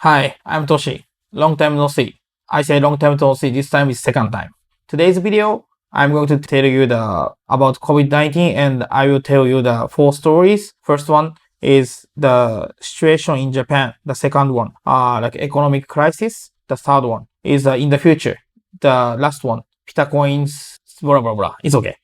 Hi, I'm Toshi. Long time no see. I say long time no see, this time is second time. Today's video, I'm going to tell you about COVID-19 and I will tell you the 4 stories. First one is the situation in Japan. The second one, like economic crisis. The third one is in the future. The last one, Pitacoins, blah blah blah. It's okay.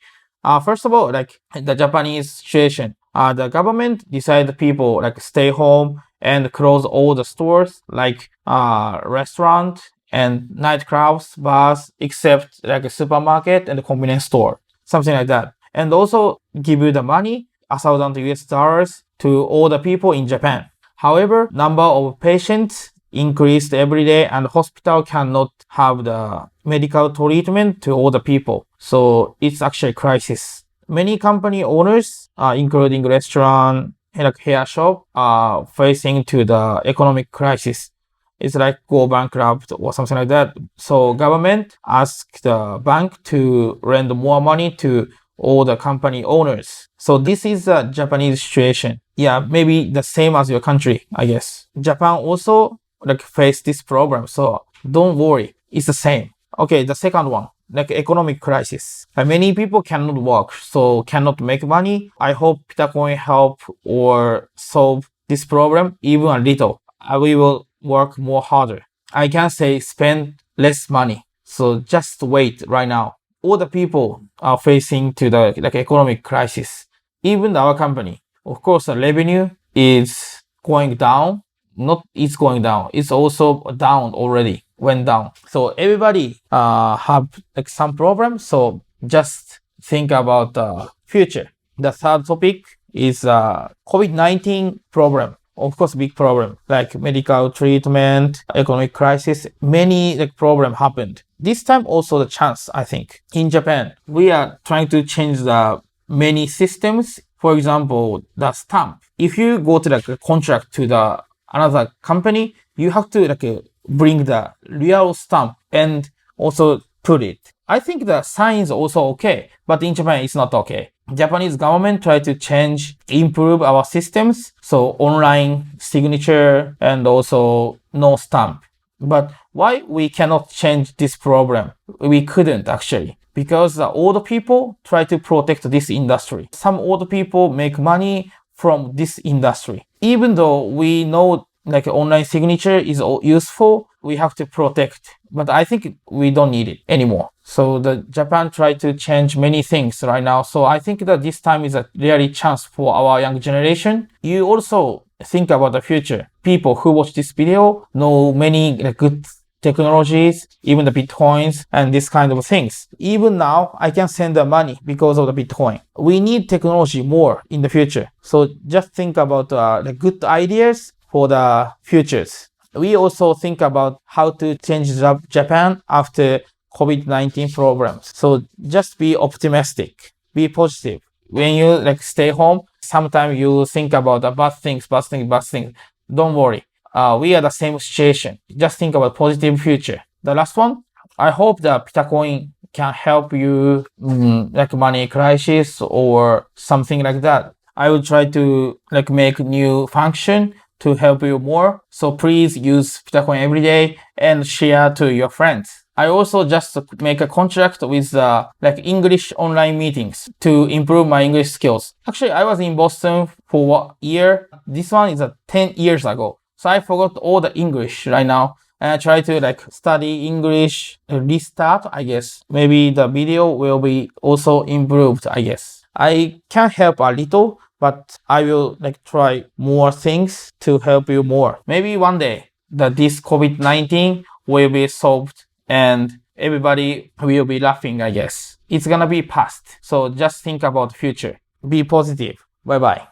First of all, like the Japanese situation, the government decided people like stay home and close all the stores like restaurant and nightclubs, bars, except like a supermarket and a convenience store, something like that. And also give you the money, $1,000 to all the people in Japan. However, number of patients increased every day and hospital cannot have the medical treatment to all the people. So it's actually a crisis. Many company owners, including restaurant, like hair shop, are facing to the economic crisis. It's like go bankrupt or something like that. So government asked the bank to lend more money to all the company owners. So this is a Japanese situation. Yeah, maybe the same as your country, I guess. Japan also like face this problem. So don't worry, it's the same. Okay, the second one, like economic crisis. Many people cannot work, so cannot make money. I hope Pitacoin help or solve this problem even a little. We will work more harder. I can say spend less money. So just wait right now. All the people are facing to the like economic crisis. Even our company, of course, the revenue is going down. Not it's going down. It's also down already. Went down. So everybody have like some problem. So just think about the future. The third topic is COVID-19 problem. Of course, big problem like medical treatment, economic crisis. Many like problem happened. This time also the chance. I think in Japan we are trying to change the many systems. For example, the stamp. If you go to like a contract to the another company, you have to like bring the real stamp and also put it. I think the sign is also okay, but in Japan it's not okay. Japanese government try to change, improve our systems, so online signature and also no stamp. But why we cannot change this problem? We couldn't actually. Because the older people try to protect this industry. Some older people make money from this industry. Even though we know like online signature is useful, we have to protect. But I think we don't need it anymore. So the Japan try to change many things right now. So I think that this time is a really chance for our young generation. You also think about the future. People who watch this video know many good technologies, even the Bitcoins and this kind of things. Even now, I can send the money because of the Bitcoin. We need technology more in the future. So just think about the good ideas for the futures. We also think about how to change Japan after COVID-19 problems. So just be optimistic, be positive. When you like stay home, sometimes you think about the bad things. Don't worry. We are the same situation. Just think about positive future. The last one, I hope the Pitacoin can help you like money crisis or something like that. I will try to like make new function to help you more. So please use Pitacoin every day and share to your friends. I also just make a contract with like English online meetings to improve my English skills. Actually, I was in Boston for what year? This one is 10 years ago. So I forgot all the English right now. And I try to like study English, restart, I guess. Maybe the video will be also improved, I guess. I can help a little, but I will like try more things to help you more. Maybe one day that this COVID-19 will be solved and everybody will be laughing, I guess. It's gonna be past. So just think about the future. Be positive. Bye bye.